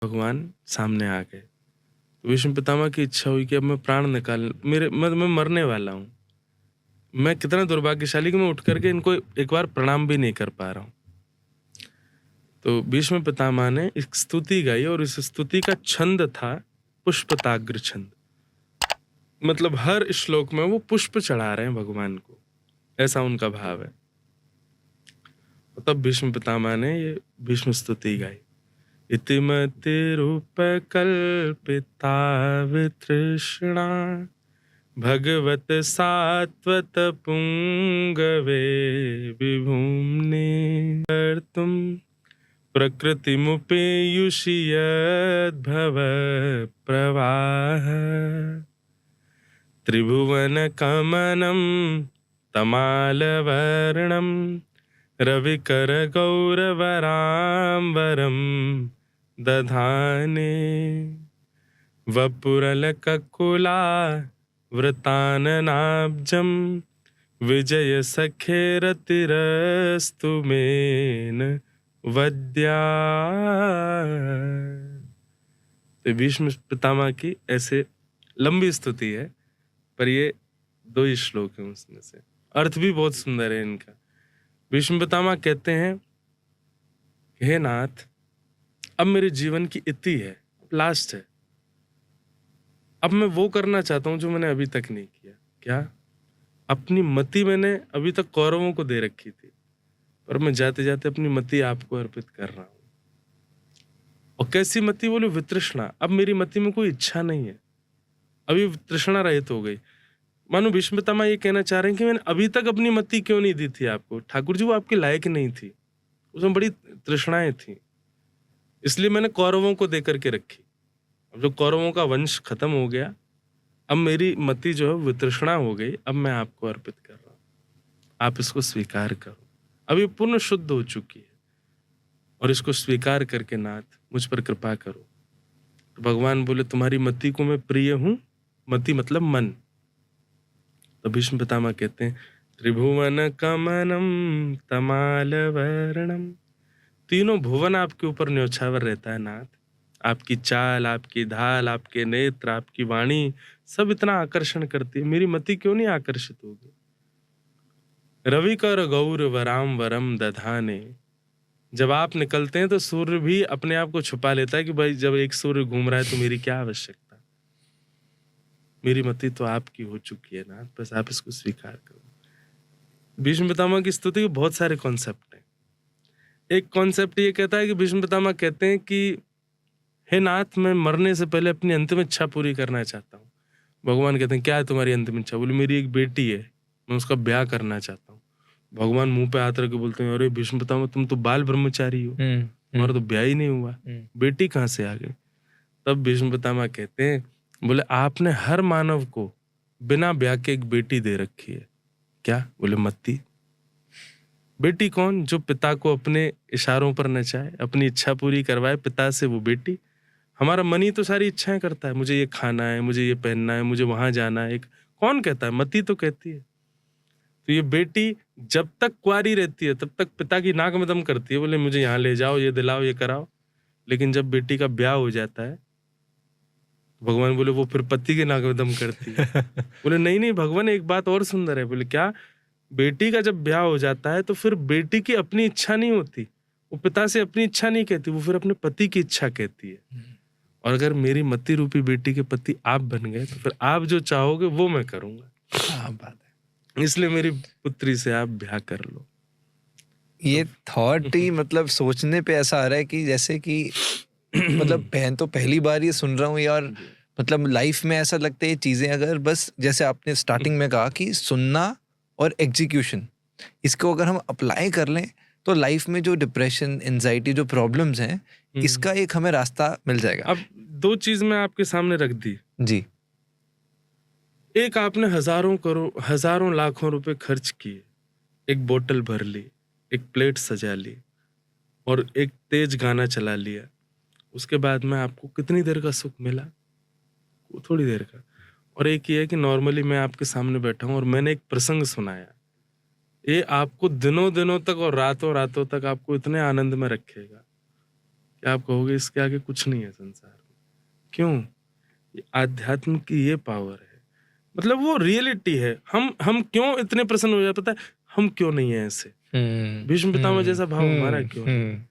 भगवान सामने आ गए। तो भीष्म पितामह की इच्छा हुई कि अब मैं प्राण निकाल मैं मरने वाला हूँ। मैं कितना दुर्भाग्यशाली कि मैं उठ करके इनको एक बार प्रणाम भी नहीं कर पा रहा हूँ। तो भीष्म पितामह ने एक स्तुति गाई और इस स्तुति का छंद था पुष्पताग्र छंद। मतलब हर श्लोक में वो पुष्प चढ़ा रहे हैं भगवान को, ऐसा उनका भाव है। तब भीष्म पितामह ने ये भीष्म स्तुति गाई। इतिमतिरुपकल्पिता वितृष्णा भगवत सात्वत पुंगवे विभूम्ने कर्तुं प्रकृतिमुपेयुषि यद्भव प्रवाह त्रिभुवनकमनं तमालवर्णं रविकरगौरवराम्बरं दधाने वपुरलककुला वृताननाब्जं विजयसखेरतिरस्तु मेन वद्या। तो भीष्म पितामह की ऐसे लंबी स्तुति है, पर ये 2 ही श्लोक हैं उसमें से। अर्थ भी बहुत सुंदर है इनका। भीष्म पितामह कहते हैं, हे नाथ, अब मेरे जीवन की इति है, अब लास्ट है। अब मैं वो करना चाहता हूँ जो मैंने अभी तक नहीं किया। क्या? अपनी मति मैंने अभी तक कौरवों को दे रखी थी, पर मैं जाते जाते अपनी मति आपको अर्पित कर रहा हूँ। और कैसी मति? बोले वितृष्णा। अब मेरी मति में कोई इच्छा नहीं है, अभी तृष्णा रहित हो गई। मानो भीष्म पितामह ये कहना चाह रहे हैं कि मैंने अभी तक अपनी मति क्यों नहीं दी थी आपको? ठाकुर जी, वो आपके लायक नहीं थी, उसमें बड़ी तृष्णाएं थी, इसलिए मैंने कौरवों को दे करके रखी। अब जो कौरवों का वंश खत्म हो गया, अब मेरी मति जो है वितृष्णा हो गई, अब मैं आपको अर्पित कर रहा हूँ, आप इसको स्वीकार करो। अब ये पूर्ण शुद्ध हो चुकी है और इसको स्वीकार करके नाथ मुझ पर कृपा करो। तो भगवान बोले, तुम्हारी मति को मैं प्रिय हूं। मति मतलब मन। तो भीष्म पितामह कहते हैं, त्रिभुवन कमनम तमालवर्णम। तीनों भुवन आपके ऊपर न्योछावर रहता है नाथ। आपकी चाल, आपकी धाल, आपके नेत्र, आपकी वाणी सब इतना आकर्षण करती है, मेरी मति क्यों नहीं आकर्षित होगी? रविकर गौर वराम वरम दधाने। जब आप निकलते हैं तो सूर्य भी अपने आप को छुपा लेता है कि भाई जब एक सूर्य घूम रहा है तो मेरी क्या आवश्यकता? मेरी मति तो आपकी हो चुकी है ना, बस आप इसको स्वीकार करो। भीष्म पितामह की स्तुति के बहुत सारे कॉन्सेप्ट हैं। एक कॉन्सेप्ट ये कहता है कि भीष्म पितामह कहते हैं कि हे नाथ, मैं मरने से पहले अपनी अंतिम इच्छा पूरी करना चाहता हूँ। भगवान कहते हैं, क्या है तुम्हारी अंतिम इच्छा? बोले, मेरी एक बेटी है, मैं उसका ब्याह करना चाहता हूँ। भगवान मुंह पे हाथ रख के बोलते हैं, अरे भीष्म पितामह, तुम तो बाल ब्रह्मचारी हो, तुम्हारा तो ब्याह ही नहीं हुआ, बेटी कहाँ से आ गई? तब भीष्म पितामह कहते हैं, बोले, आपने हर मानव को बिना ब्याह के एक बेटी दे रखी है। क्या? बोले, मति। बेटी कौन? जो पिता को अपने इशारों पर नचाए, अपनी इच्छा पूरी करवाए पिता से, वो बेटी। हमारा मन ही तो सारी इच्छाएं करता है, मुझे ये खाना है, मुझे ये पहनना है, मुझे वहां जाना है। एक कौन कहता है? मति तो कहती है। तो ये बेटी जब तक कुंवारी रहती है तब तक पिता की नाक में दम करती है, बोले मुझे यहाँ ले जाओ, ये दिलाओ, ये कराओ। लेकिन जब बेटी का ब्याह हो जाता है, भगवान बोले वो फिर पति के नाक में दम करती है। बोले नहीं नहीं भगवान, एक बात और सुंदर है। बोले क्या? बेटी का जब ब्याह हो जाता है तो फिर बेटी की अपनी इच्छा नहीं होती, वो पिता से अपनी इच्छा नहीं कहती, वो फिर अपने पति की इच्छा कहती है। और अगर मेरी मति रूपी बेटी के पति आप बन गए तो फिर आप जो चाहोगे वो मैं करूंगा। क्या बात है। इसलिए मेरी पुत्री से आप ब्याह कर लो। ये थॉट ही मतलब सोचने पे ऐसा आ रहा है कि जैसे कि मतलब बहन तो पहली बार ये सुन रहा हूँ यार। मतलब लाइफ में ऐसा लगता है ये चीजें अगर बस जैसे आपने स्टार्टिंग में कहा कि सुनना और एग्जीक्यूशन, इसको अगर हम अप्लाई कर लें तो लाइफ में जो डिप्रेशन, एंजाइटी, जो प्रॉब्लम्स हैं, इसका एक हमें रास्ता मिल जाएगा। अब 2 चीज मैं आपके सामने रख दी जी। एक, आपने हजारों लाखों रुपए खर्च किए, एक बोतल भर ली, एक प्लेट सजा ली और एक तेज गाना चला लिया, उसके बाद में आपको कितनी देर का सुख मिला? थोड़ी देर का। और एक ये है कि नॉर्मली मैं आपके सामने बैठा हूं और मैंने एक प्रसंग सुनाया, ये आपको दिनों दिनों तक और रातों रातों तक आपको इतने आनंद में रखेगा कि आप कहोगे इसके आगे कुछ नहीं है संसार में। क्यों? ये आध्यात्म की ये पावर है, मतलब वो रियलिटी है। हम क्यों इतने प्रसन्न हो जाते, पता है हम क्यों नहीं है ऐसे? भीष्म पितामह जैसा भाव हमारा क्यों है?